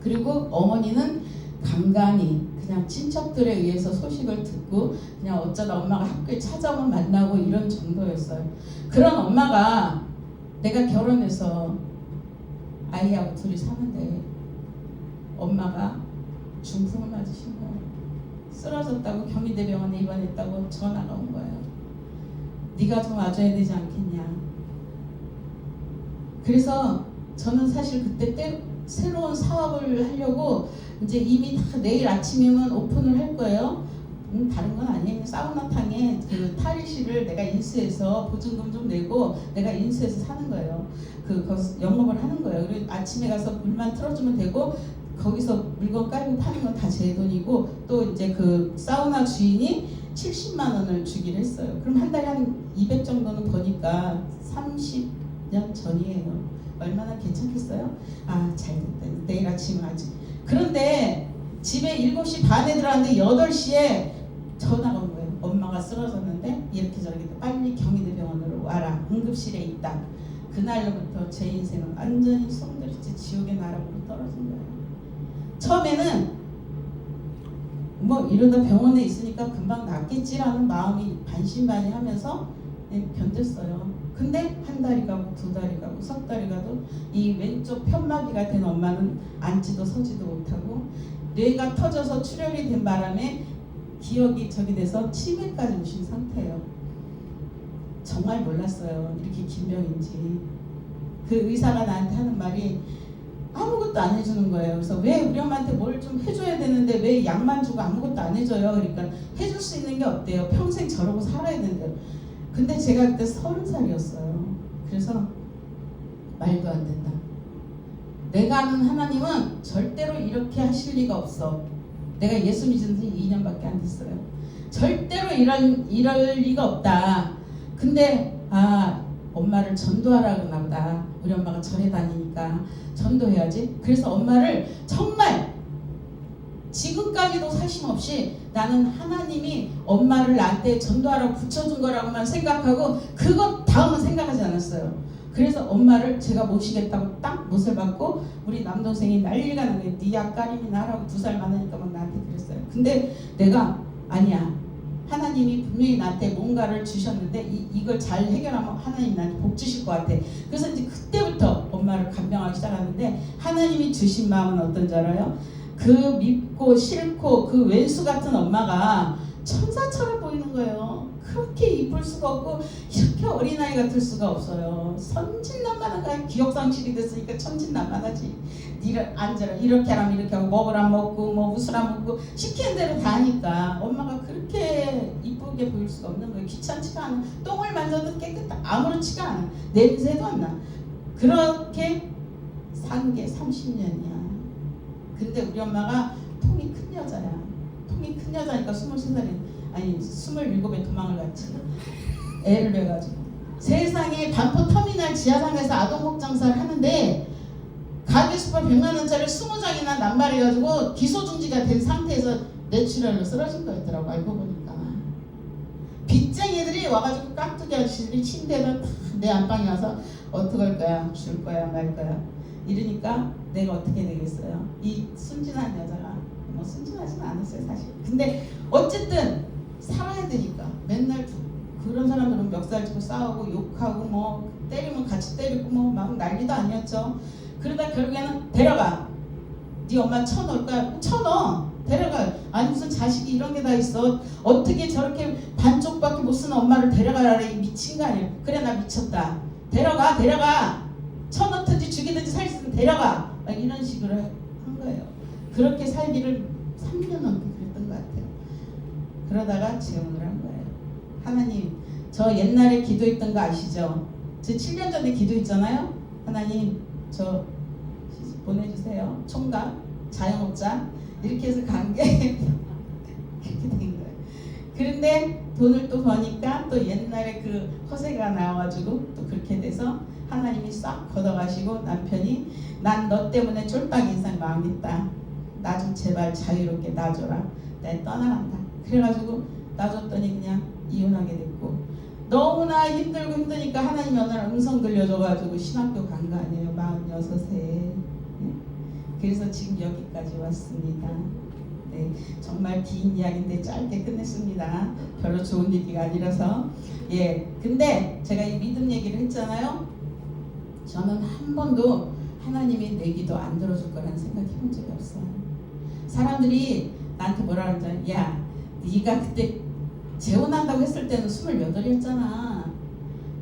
그리고 어머니는 간간히 그냥 친척들에 의해서 소식을 듣고 그냥 어쩌다 엄마가 학교에 찾아오면 만나고 이런 정도였어요. 그런 엄마가 내가 결혼해서 아이하고 둘이 사는데 엄마가 중풍을 맞으신 거예요. 쓰러졌다고 경희대병원에 입원했다고 전화가 온 거예요. 네가 좀 와줘야 되지 않겠냐. 그래서 저는 사실 그때 새로운 사업을 하려고 이제 이미 다 내일 아침이면 오픈을 할 거예요. 다른 건 아니에요. 사우나탕에 그 탈의실을 내가 인수해서 보증금 좀 내고 내가 인수해서 사는 거예요. 거기서 영업을 하는 거예요. 그리고 아침에 가서 물만 틀어주면 되고 거기서 물건 깔고 파는 건 다 제 돈이고 또 이제 그 사우나 주인이 70만 원을 주기로 했어요. 그럼 한 달에 한 200 정도는 버니까 30년 전이에요. 얼마나 괜찮겠어요? 아, 잘됐다. 내일 아침에 하지. 그런데 집에 7시 반에 들어왔는데 8시에 전화가 온 거예요. 엄마가 쓰러졌는데 이렇게 저렇게 빨리 경희대병원으로 와라. 응급실에 있다. 그날로부터 제 인생은 완전히 손들이치 지옥의 나락으로 떨어진 거예요. 처음에는 뭐 이러다 병원에 있으니까 금방 낫겠지라는 마음이 반신반의하면서 견뎠어요. 근데 한 달이 가고 2달이 가고 석 달이 가도 이 왼쪽 편마비가 된 엄마는 앉지도 서지도 못하고 뇌가 터져서 출혈이 된 바람에 기억이 저기 돼서 치매까지 오신 상태예요. 정말 몰랐어요. 이렇게 긴 병인지. 그 의사가 나한테 하는 말이 아무것도 안 해주는 거예요. 그래서 왜 우리 엄마한테 뭘 좀 해줘야 되는데 왜 약만 주고 아무것도 안 해줘요? 그러니까 해줄 수 있는 게 없대요. 평생 저러고 살아야 된대요. 근데 제가 그때 30살이었어요. 그래서 말도 안 된다. 내가 아는 하나님은 절대로 이렇게 하실 리가 없어. 내가 예수 믿은 지 2년밖에 안 됐어요. 절대로 이럴 리가 없다. 근데 엄마를 전도하라 그러나 보다. 우리 엄마가 절에 다니니까 전도해야지. 그래서 엄마를 정말 지금까지도 사심 없이 나는 하나님이 엄마를 나한테 전도하라고 붙여준 거라고만 생각하고 그것 다음은 생각하지 않았어요. 그래서 엄마를 제가 모시겠다고 딱 못을 받고 우리 남동생이 난리가 나는 거예요. 네 약가림이 나라고 2살 많으니까 막 나한테 그랬어요. 근데 내가 아니야. 하나님이 분명히 나한테 뭔가를 주셨는데 이걸 잘 해결하면 하나님 나한테 복 주실 것 같아. 그래서 이제 그때부터 엄마를 간병하기 시작하는데 하나님이 주신 마음은 어떤 줄 알아요? 그 밉고 싫고 그 왼수 같은 엄마가 천사처럼 보이는 거예요. 그렇게 이쁠 수가 없고 이렇게 어린아이 같을 수가 없어요. 천진난만한 거야. 기억상실이 됐으니까 천진난만하지. 니를 앉아라 이렇게 하라면 이렇게 하고 먹으라 먹고 뭐 웃으라 먹고 시키는 대로 다 하니까 엄마가 그렇게 이쁘게 보일 수가 없는 거예요. 귀찮지가 않아. 똥을 만져도 깨끗하 아무렇지가 않아. 냄새도 안 나. 그렇게 산 게 30년이야. 근데 우리 엄마가 통이 큰 여자야. 통이 큰 여자니까 23살이 아니 27에 도망을 갔지. 애를 내가지고 세상에 반포터미널 지하상에서 아동복 장사를 하는데 가게수per 100만 원짜리 20장이나 남발해가지고 기소중지가 된 상태에서 뇌출혈로 쓰러진 거였더라고. 알고 보니까 빚쟁이들이 와가지고 깍두기 아저씨들이 침대에다 내 안방에 와서 어떡할 거야, 줄 거야, 말 거야 이러니까 내가 어떻게 되겠어요. 이 순진한 여자가 뭐 순진하지는 않았어요 사실. 근데 어쨌든 살아야 되니까 맨날 그런 사람들은 멱살 짚고 싸우고 욕하고 뭐 때리면 같이 때리고 뭐 막 난리도 아니었죠. 그러다 결국에는 데려가. 네 엄마 쳐놓을 거야. 쳐넣어. 데려가. 아니 무슨 자식이 이런 게 다 있어. 어떻게 저렇게 반쪽밖에 못 쓰는 엄마를 데려가라. 미친 거 아니야. 그래 나 미쳤다. 데려가. 쳐넣든지 죽이든지 살 수 있으면 데려가. 막 이런 식으로 한 거예요. 그렇게 살기를 3년 넘게 그랬던 것 같아요. 그러다가 재혼을 한 거예요. 하나님 저 옛날에 기도했던 거 아시죠? 저 7년 전에 기도했잖아요. 하나님 저 보내주세요. 총각, 자영업자 이렇게 해서 간 게 이렇게 된 거예요. 그런데 돈을 또 버니까 또 옛날에 그 허세가 나와가지고 또 그렇게 돼서 하나님이 싹 걷어가시고 남편이 난 너 때문에 쫄딱 인생 망했다. 나 좀 제발 자유롭게 놔줘라. 내 떠나간다. 그래가지고 놔줬더니 그냥 이혼하게 됐고 너무나 힘드니까 하나님이 어느 날 음성 들려줘가지고 신학교 간 거 아니에요. 46세. 그래서 지금 여기까지 왔습니다. 네, 정말 긴 이야기인데 짧게 끝냈습니다. 별로 좋은 얘기가 아니라서. 예, 근데 제가 이 믿음 얘기를 했잖아요. 저는 한 번도 하나님이 내 기도 안 들어줄 거라는 생각 해본 적이 없어요. 사람들이 나한테 뭐라 그러잖아요. 야, 네가 그때 재혼한다고 했을 때는 28이었잖아.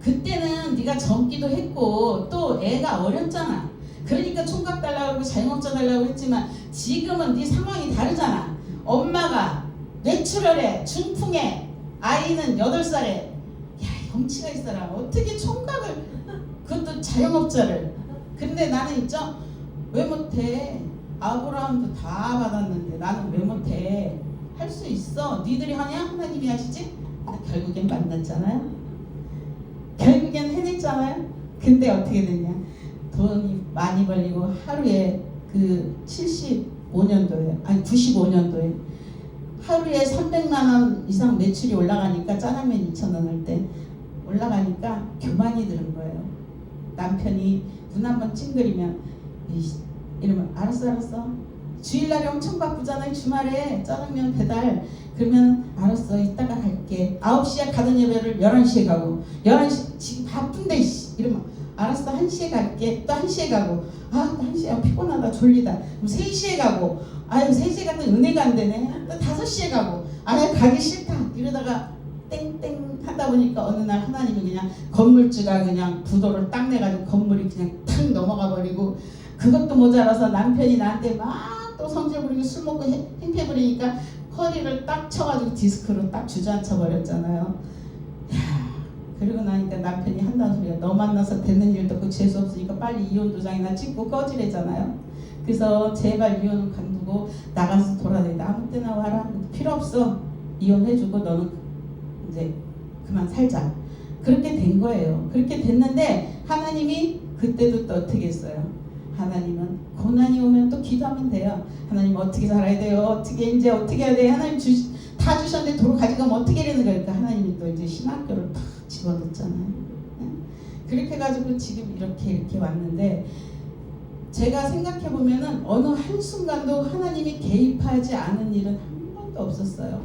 그때는 네가 젊기도 했고 또 애가 어렸잖아. 그러니까 총각 달라고 그러고 자영업자 달라고 했지만 지금은 네 상황이 다르잖아. 엄마가 뇌출혈에 중풍에 아이는 8살에 야, 염치가 있어라. 어떻게 총각을, 그것도 자영업자를. 근데 나는 있죠. 왜 못해? 아브라함도 다 받았는데 나는 왜 못해? 할 수 있어. 니들이 하냐? 하나님이 하시지? 근데 결국엔 만났잖아요. 결국엔 해냈잖아요. 근데 어떻게 됐냐? 돈이 많이 벌리고 하루에 그 75년도에 아니 95년도에 하루에 300만 원 이상 매출이 올라가니까 짜장면 2,000원 할 때 올라가니까 교만이 드는 거예요. 남편이 눈 한번 찡그리면 이러면 알았어. 주일날에 엄청 바쁘잖아요. 주말에 짜장면 배달. 그러면 알았어 이따가 갈게. 9시에 가던 예배를 11시에 가고 11시 지금 바쁜데 이러면 알았어 1시에 갈게. 또 1시에 가고 또 1시에 피곤하다 졸리다. 그럼 3시에 가고 3시에 갔더니 은혜가 안 되네. 또 5시에 가고 가기 싫다. 이러다가 땡땡 하다 보니까 어느 날 하나님이 그냥 건물주가 그냥 부도를 딱 내가지고 건물이 그냥 탁 넘어가 버리고 그것도 모자라서 남편이 나한테 막 또 성질 부리고 술 먹고 행패 부리니까 허리를 딱 쳐가지고 디스크로 딱 주저앉혀 버렸잖아요. 그리고 나니까 남편이 한다는 소리가 너 만나서 되는 일도 없고 재수 없으니까 빨리 이혼 도장이나 찍고 꺼지래잖아요. 그래서 제발 이혼은 관두고 나가서 돌아다니다 아무 때나 와라. 필요 없어. 이혼해주고 너는 이제 그만 살자. 그렇게 된 거예요. 그렇게 됐는데 하나님이 그때도 또 어떻게 했어요? 하나님은 고난이 오면 또 기도하면 돼요. 하나님 어떻게 살아야 돼요? 어떻게 해야 돼? 하나님 다 주셨는데 도로 가져가면 어떻게 되는 거니까 하나님이 또 이제 신학교를 팍 집어넣잖아요. 그렇게 해가지고 지금 이렇게 왔는데 제가 생각해 보면은 어느 한 순간도 하나님이 개입하지 않은 일은 한 번도 없었어요.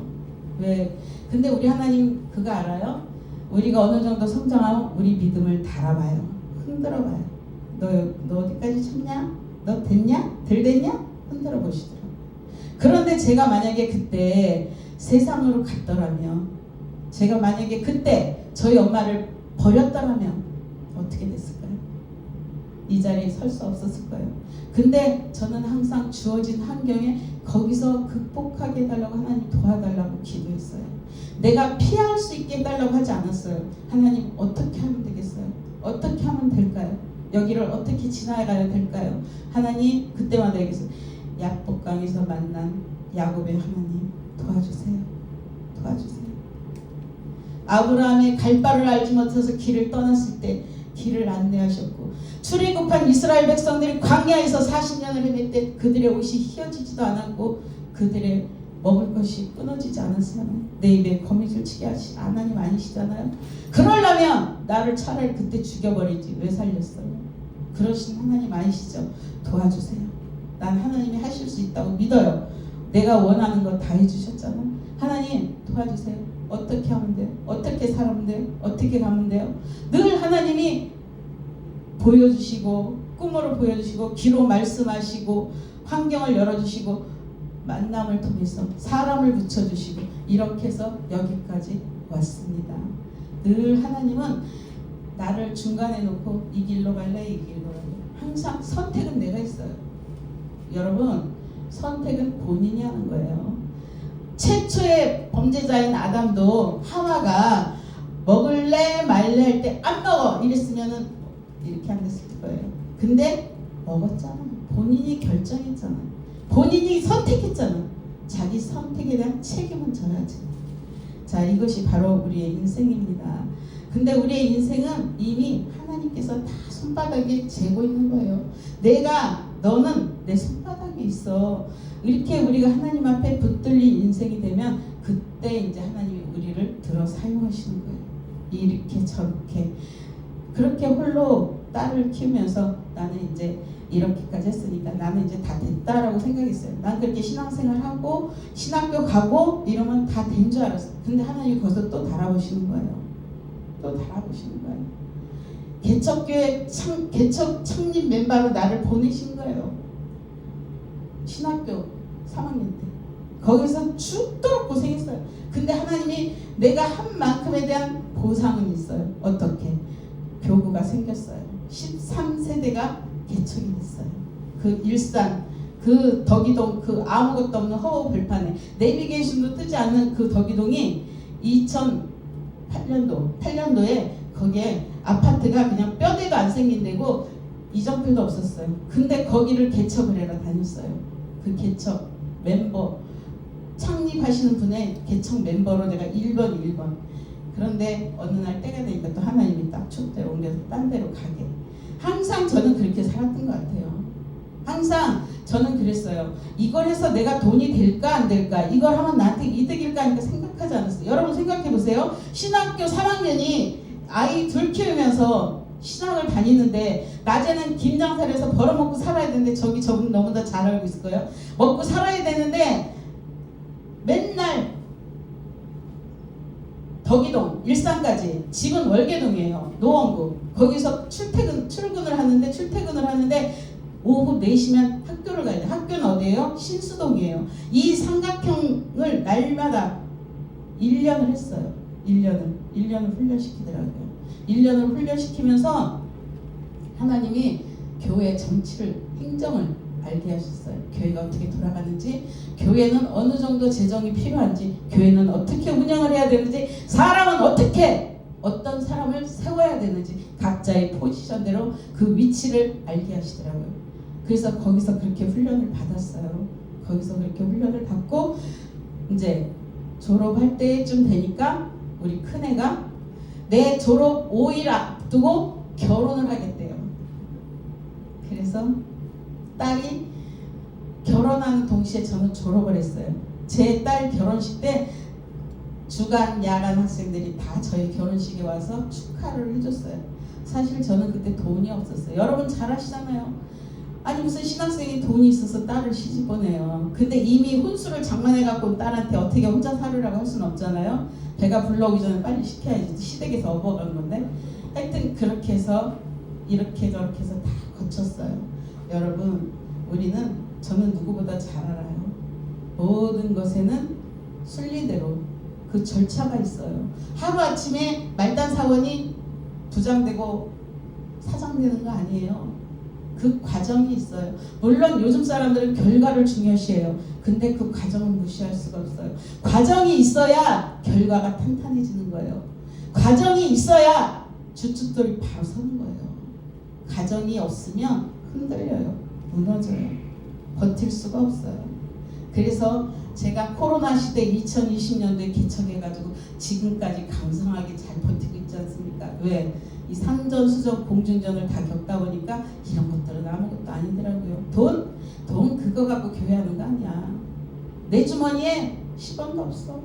왜? 근데 우리 하나님 그거 알아요? 우리가 어느 정도 성장하면 우리 믿음을 달아봐요. 흔들어봐요. 너 어디까지 참냐? 너 됐냐? 덜 됐냐? 흔들어 보시더라고요. 그런데 제가 만약에 그때 세상으로 갔더라면, 제가 만약에 그때 저희 엄마를 버렸더라면 어떻게 됐을까요? 이 자리에 설 수 없었을 거예요. 근데 저는 항상 주어진 환경에 거기서 극복하게 해달라고 하나님 도와달라고 기도했어요. 내가 피할 수 있게 해달라고 하지 않았어요. 하나님 어떻게 하면 되겠어요? 어떻게 하면 될까요? 여기를 어떻게 지나가야 될까요? 하나님 그때마다 얘기했어요. 약복강에서 만난 야곱의 하나님 도와주세요. 아브라함의 갈 바를 알지 못해서 길을 떠났을 때 길을 안내하셨고 출애굽한 이스라엘 백성들이 광야에서 40년을 헤맬 때 그들의 옷이 휘어지지도 않았고 그들의 먹을 것이 끊어지지 않았어요. 내 입에 거미줄 치게 하신 하나님 아니시잖아요. 그러려면 나를 차라리 그때 죽여버리지 왜 살렸어요? 그러신 하나님 아니시죠? 도와주세요. 난 하나님이 하실 수 있다고 믿어요. 내가 원하는 거 다 해주셨잖아. 하나님 도와주세요. 어떻게 하면 돼요? 어떻게 살면 돼요? 어떻게 가면 돼요? 늘 하나님이 보여주시고 꿈으로 보여주시고 기로 말씀하시고 환경을 열어주시고 만남을 통해서 사람을 붙여주시고 이렇게 해서 여기까지 왔습니다. 늘 하나님은 나를 중간에 놓고 이 길로 갈래 이 길로 갈래 항상 선택은 내가 했어요. 여러분 선택은 본인이 하는 거예요. 최초의 범죄자인 아담도 하와가 먹을래 말래 할 때 안 먹어 이랬으면은 이렇게 안 됐을 거예요. 근데 먹었잖아. 본인이 결정했잖아. 본인이 선택했잖아. 자기 선택에 대한 책임은 져야지. 자, 이것이 바로 우리의 인생입니다. 근데 우리의 인생은 이미 하나님께서 다 손바닥에 재고 있는 거예요. 너는 내 손바닥에 있어. 이렇게 우리가 하나님 앞에 붙들린 인생이 되면 그때 이제 하나님이 우리를 들어 사용하시는 거예요. 이렇게 저렇게 그렇게 홀로 딸을 키우면서 나는 이제 이렇게까지 했으니까 나는 이제 다 됐다라고 생각했어요. 난 그렇게 신앙생활하고 신학교 가고 이러면 다 된 줄 알았어요. 근데 하나님이 거기서 또 달아보시는 거예요. 또 달아보시는 거예요. 개척교회 개척 창립 멤버로 나를 보내신 거예요. 신학교 3학년 때. 거기서 죽도록 고생했어요. 근데 하나님이 내가 한 만큼에 대한 보상은 있어요. 어떻게? 교구가 생겼어요. 13세대가 개척이 됐어요. 그 일산, 그 덕이동, 그 아무것도 없는 허허 벌판에 내비게이션도 뜨지 않는 그 덕이동이 8년도에 거기에 아파트가 그냥 뼈대가 안 생긴 데고 이정표도 없었어요. 근데 거기를 개척을 해라 다녔어요. 그 개척 멤버 창립하시는 분의 개척 멤버로 내가 1번. 그런데 어느 날 때가 되니까 또 하나님이 딱 촛대로 옮겨서 딴 데로 가게. 항상 저는 그렇게 살았던 것 같아요. 항상 저는 그랬어요. 이걸 해서 내가 돈이 될까 안 될까, 이걸 하면 나한테 이득일까 하니까 생각하지 않았어요. 여러분 생각해 보세요. 신학교 3학년이 아이 둘 키우면서 신학을 다니는데 낮에는 김장사를 해서 벌어먹고 살아야 되는데 저분 너무나 잘 알고 있을 거예요. 먹고 살아야 되는데 맨날 덕이동, 일산까지, 집은 월계동이에요. 노원구. 거기서 출근을 하는데 오후 4시면 학교를 가야 돼. 학교는 어디예요? 신수동이에요. 이 삼각형을 날마다 1년을 했어요. 1년을 훈련시키더라고요. 1년을 훈련시키면서 하나님이 교회 정치를, 행정을 알게 하셨어요. 교회가 어떻게 돌아가는지, 교회는 어느 정도 재정이 필요한지, 교회는 어떻게 운영을 해야 되는지, 사람은 어떻게 어떤 사람을 세워야 되는지 각자의 포지션대로 그 위치를 알게 하시더라고요. 그래서 거기서 그렇게 훈련을 받았어요. 거기서 그렇게 훈련을 받고 이제 졸업할 때쯤 되니까 우리 큰애가 내 졸업 5일 앞두고 결혼을 하겠대요. 그래서 딸이 결혼하는 동시에 저는 졸업을 했어요. 제 딸 결혼식 때 주간, 야간 학생들이 다 저희 결혼식에 와서 축하를 해줬어요. 사실 저는 그때 돈이 없었어요. 여러분 잘 아시잖아요. 아니 무슨 신학생이 돈이 있어서 딸을 시집 보내요. 근데 이미 혼수를 장만해갖고 온 딸한테 어떻게 혼자 살으라고 할 수는 없잖아요. 배가 불러오기 전에 빨리 시켜야지. 시댁에서 업어간 건데. 하여튼 그렇게 해서 이렇게 저렇게 해서 다 거쳤어요. 여러분, 저는 누구보다 잘 알아요. 모든 것에는 순리대로 그 절차가 있어요. 하루아침에 말단 사원이 부장되고 사장되는 거 아니에요. 그 과정이 있어요. 물론 요즘 사람들은 결과를 중요시해요. 근데 그 과정을 무시할 수가 없어요. 과정이 있어야 결과가 탄탄해지는 거예요. 과정이 있어야 주춧돌이 바로 서는 거예요. 과정이 없으면 흔들려요. 무너져요. 버틸 수가 없어요. 그래서 제가 코로나 시대 2020년도에 개척해가지고 지금까지 감사하게 잘 버티고 있지 않습니까? 왜? 이 산전수전 공중전을 다 겪다 보니까 이런 것들은 아무것도 아니더라고요. 돈 그거 갖고 교회하는 거 아니야. 내 주머니에 10원도 없어.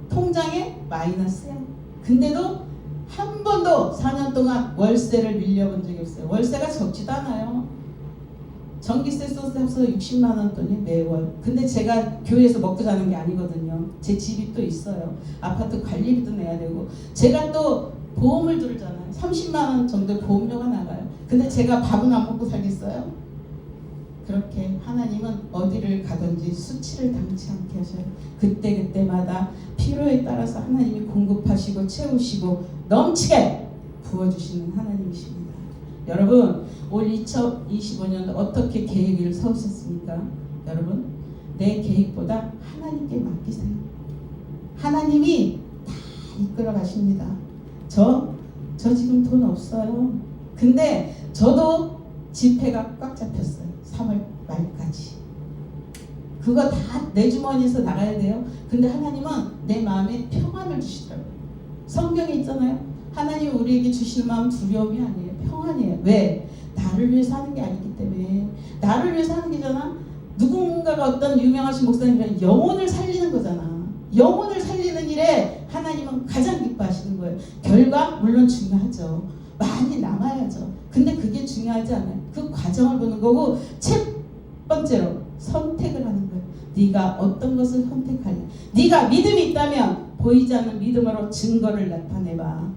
통장에 마이너스야. 근데도 한 번도 4년 동안 월세를 밀려본 적이 없어요. 월세가 적지도 않아요. 전기세 써서 60만 원 돈이 매월. 근데 제가 교회에서 먹고 자는 게 아니거든요. 제 집이 또 있어요. 아파트 관리비도 내야 되고. 제가 또 보험을 들잖아요. 30만 원 정도 보험료가 나가요. 근데 제가 밥은 안 먹고 살겠어요? 그렇게 하나님은 어디를 가든지 수치를 당치 않게 하셔요. 그때마다 필요에 따라서 하나님이 공급하시고 채우시고 넘치게 부어주시는 하나님이십니다. 여러분, 올 2025년도 어떻게 계획을 세우셨습니까? 여러분, 내 계획보다 하나님께 맡기세요. 하나님이 다 이끌어 가십니다. 저 지금 돈 없어요. 근데 저도 지폐가 꽉 잡혔어요. 3월 말까지. 그거 다 내 주머니에서 나가야 돼요. 근데 하나님은 내 마음에 평안을 주시더라고요. 성경에 있잖아요. 하나님 우리에게 주시는 마음 두려움이 아니에요. 평안이에요. 왜? 나를 위해서 하는 게 아니기 때문에. 나를 위해서 하는 게잖아. 누군가가 어떤 유명하신 목사님이랑 영혼을 살리는 거잖아. 영혼을 살리는 일에 하나님은 가장 기뻐하시는 거예요. 결과 물론 중요하죠. 많이 남아야죠. 근데 그게 중요하지 않아요. 그 과정을 보는 거고, 첫 번째로 선택을 하는 거예요. 네가 어떤 것을 선택할래? 네가 믿음이 있다면 보이지 않는 믿음으로 증거를 나타내봐.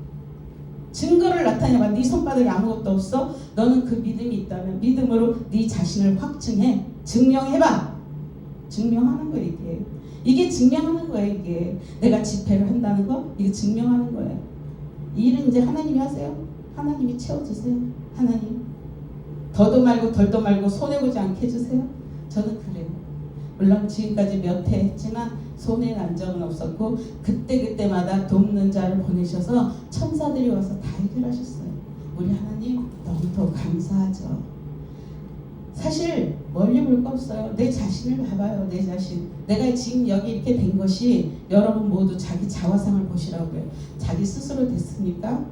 증거를 나타내봐. 네 손바닥에 아무것도 없어? 너는 그 믿음이 있다면 믿음으로 네 자신을 확증해. 증명해봐. 증명하는 거예요, 이게. 이게 증명하는 거예요, 이게. 내가 집회를 한다는 거, 이게 증명하는 거예요. 이 일은 이제 하나님이 하세요. 하나님이 채워주세요. 하나님. 더도 말고 덜도 말고 손해보지 않게 해주세요. 저는 그래요. 물론 지금까지 몇 해 했지만 손해 난 적은 없었고, 그때마다 돕는 자를 보내셔서 천사들이 와서 다 해결하셨어요. 우리 하나님 너무 감사하죠. 사실 멀리 볼 거 없어요. 내 자신을 봐봐요. 내 자신. 내가 지금 여기 이렇게 된 것이 여러분 모두 자기 자화상을 보시라고요. 자기 스스로 됐습니까?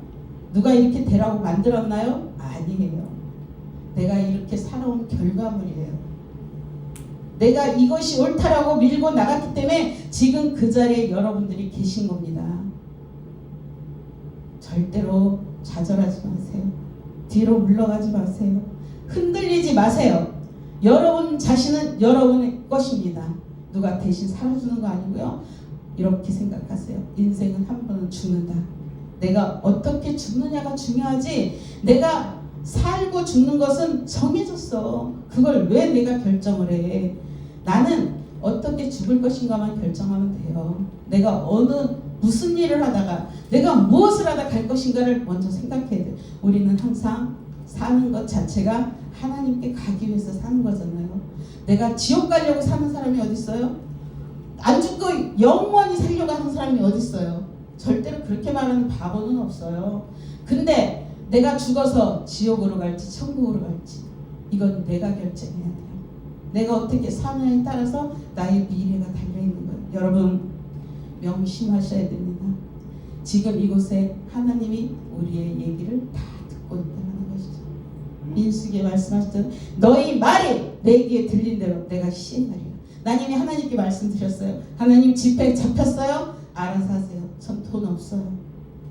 누가 이렇게 되라고 만들었나요? 아니에요. 내가 이렇게 살아온 결과물이에요. 내가 이것이 옳다라고 밀고 나갔기 때문에 지금 그 자리에 여러분들이 계신 겁니다. 절대로 좌절하지 마세요. 뒤로 물러가지 마세요. 흔들리지 마세요. 여러분 자신은 여러분의 것입니다. 누가 대신 살아주는 거 아니고요. 이렇게 생각하세요. 인생은 한 번은 죽는다. 내가 어떻게 죽느냐가 중요하지, 내가 살고 죽는 것은 정해졌어. 그걸 왜 내가 결정을 해? 나는 어떻게 죽을 것인가만 결정하면 돼요. 내가 무슨 일을 하다가, 내가 무엇을 하다 갈 것인가를 먼저 생각해야 돼. 우리는 항상 사는 것 자체가 하나님께 가기 위해서 사는 거잖아요. 내가 지옥 가려고 사는 사람이 어디 있어요? 안 죽고 영원히 살려고 하는 사람이 어디 있어요? 절대로 그렇게 말하는 바보는 없어요. 근데 내가 죽어서 지옥으로 갈지 천국으로 갈지, 이건 내가 결정해야 돼요. 내가 어떻게 사느냐에 따라서 나의 미래가 달려있는 거예요. 여러분 명심하셔야 됩니다. 지금 이곳에 하나님이 우리의 얘기를 다 듣고 있다는 것이죠. 민수기에 말씀하셨죠. 너희 말이 내 귀에 들린 대로 내가 시행하리라. 하나님이 하나님께 말씀드렸어요. 하나님 집회 잡혔어요? 알아서 하세요. 전 돈 없어요.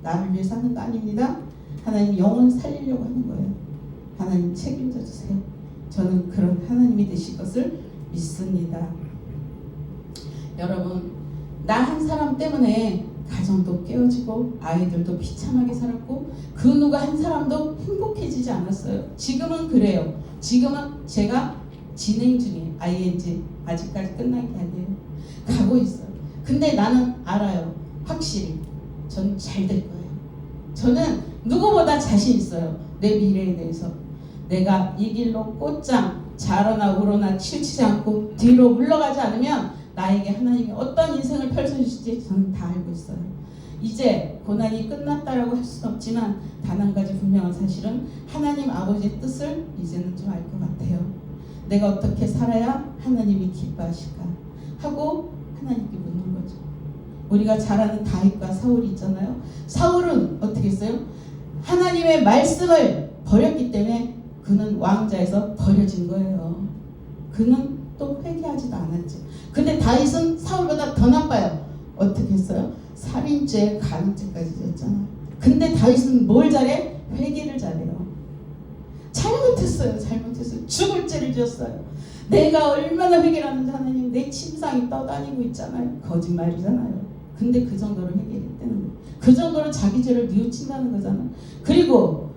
나를 위해서 하는 거 아닙니다. 하나님 영혼 살리려고 하는 거예요. 하나님 책임져 주세요. 저는 그런 하나님이 되실 것을 믿습니다. 여러분, 나 한 사람 때문에 가정도 깨어지고 아이들도 비참하게 살았고 그 누가 한 사람도 행복해지지 않았어요. 지금은 그래요. 지금은 제가 진행 중이에요. ING 아직까지 끝난 게 아니에요. 가고 있어요. 근데 나는 알아요. 확실히 전 잘 될 거예요. 저는 누구보다 자신 있어요. 내 미래에 대해서. 내가 이 길로 곧장 좌로나 우로나 치우치지 않고 뒤로 물러가지 않으면 나에게 하나님이 어떤 인생을 펼쳐주실지 저는 다 알고 있어요. 이제 고난이 끝났다라고 할 수는 없지만 단 한 가지 분명한 사실은 하나님 아버지의 뜻을 이제는 좀 알 것 같아요. 내가 어떻게 살아야 하나님이 기뻐하실까 하고 하나님께 묻는 거죠. 우리가 잘 아는 다윗과 사울이 있잖아요. 사울은 어떻게 했어요? 하나님의 말씀을 버렸기 때문에 그는 왕자에서 버려진 거예요. 그는 또 회개하지도 않았죠. 근데 다윗은 사울보다 더 나빠요. 어떻게 했어요? 살인죄, 간음죄까지 졌잖아요. 근데 다윗은 뭘 잘해? 회개를 잘해요. 잘못했어요. 죽을 죄를 지었어요. 내가 얼마나 회개를 하는지 하나님 내 침상이 떠다니고 있잖아요. 거짓말이잖아요. 근데 그 정도로 회개했다는 거예요. 그 정도로 자기 죄를 뉘우친다는 거잖아요. 그리고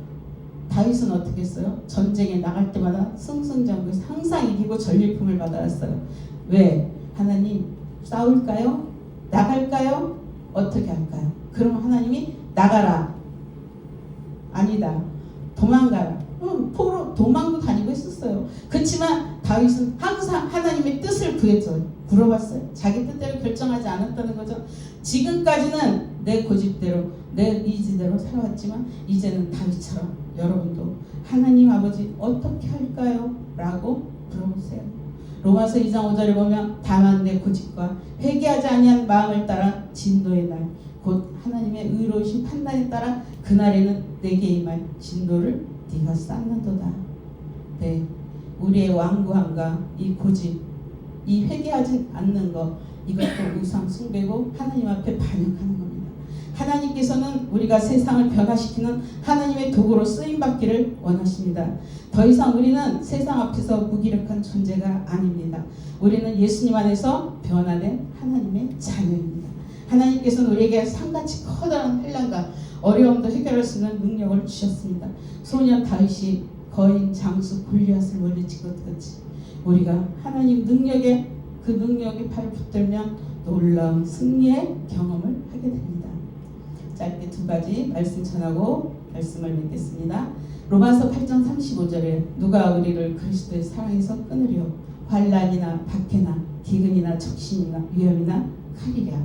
다윗은 어떻게 했어요? 전쟁에 나갈 때마다 승승장구해서 항상 이기고 전리품을 받아왔어요. 왜? 하나님 싸울까요? 나갈까요? 어떻게 할까요? 그러면 하나님이 나가라. 아니다. 도망가라. 포로 도망도 다니고 했었어요. 그렇지만 다윗은 항상 하나님의 뜻을 구했죠. 물어봤어요. 자기 뜻대로 결정하지 않았다는 거죠. 지금까지는 내 고집대로 내 의지대로 살아왔지만 이제는 다윗처럼 여러분도 하나님 아버지 어떻게 할까요? 라고 물어보세요. 로마서 2장 5절에 보면 다만 내 고집과 회개하지 아니한 마음을 따라 진노의 날 곧 하나님의 의로우신 판단에 따라 그날에는 내게 임할 진노를 네가 쌓는도다. 네, 우리의 완고함과 이 고집, 이 회개하지 않는 것, 이것도 우상 숭배고 하나님 앞에 반역하는 겁니다. 하나님께서는 우리가 세상을 변화시키는 하나님의 도구로 쓰임받기를 원하십니다. 더 이상 우리는 세상 앞에서 무기력한 존재가 아닙니다. 우리는 예수님 안에서 변화된 하나님의 자녀입니다. 하나님께서는 우리에게 산같이 커다란 환난과 어려움도 해결할 수 있는 능력을 주셨습니다. 소년 다윗이 거인 장수 골리앗을 물리친 것 같이 우리가 하나님 능력에 그 능력에 팔을 붙들면 놀라운 승리의 경험을 하게 됩니다. 짧게 두 가지 말씀 전하고 말씀을 맺겠습니다. 로마서 8장 35절에 누가 우리를 그리스도의 사랑에서 끊으려 환난이나 박해나 기근이나 적신이나 위험이나 칼이랴.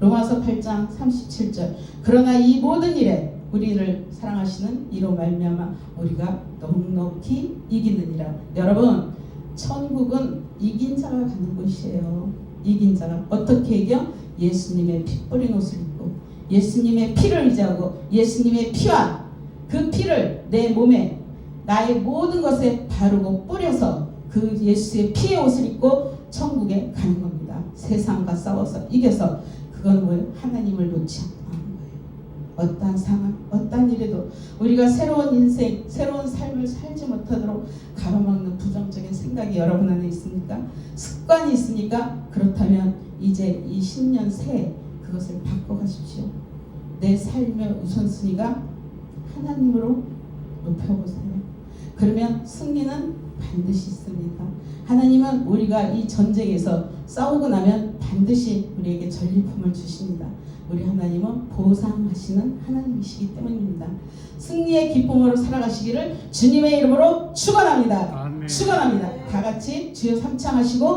로마서 8장 37절 그러나 이 모든 일에 우리를 사랑하시는 이로 말미암아 우리가 넉넉히 이기느니라. 여러분 천국은 이긴 자가 가는 곳이에요. 이긴 자가 어떻게 이겨? 예수님의 피 뿌린 옷을 입고 예수님의 피를 의지하고 예수님의 피와 그 피를 내 몸에 나의 모든 것에 바르고 뿌려서 그 예수의 피의 옷을 입고 천국에 가는 겁니다. 세상과 싸워서 이겨서 그건 뭐예요? 하나님을 놓지 않고 하는 거예요. 어떠한 상황, 어떠한 일에도 우리가 새로운 인생, 새로운 삶을 살지 못하도록 가로막는 부정적인 생각이 여러분 안에 있습니까? 습관이 있습니까? 그렇다면 이제 이 신년 새해 그것을 바꿔가십시오. 내 삶의 우선순위가 하나님으로 높여보세요. 그러면 승리는 반드시 있습니다. 하나님은 우리가 이 전쟁에서 싸우고 나면 반드시 우리에게 전리품을 주십니다. 우리 하나님은 보상하시는 하나님이시기 때문입니다. 승리의 기쁨으로 살아가시기를 주님의 이름으로 축원합니다. 축원합니다. 다 같이 주여 삼창하시고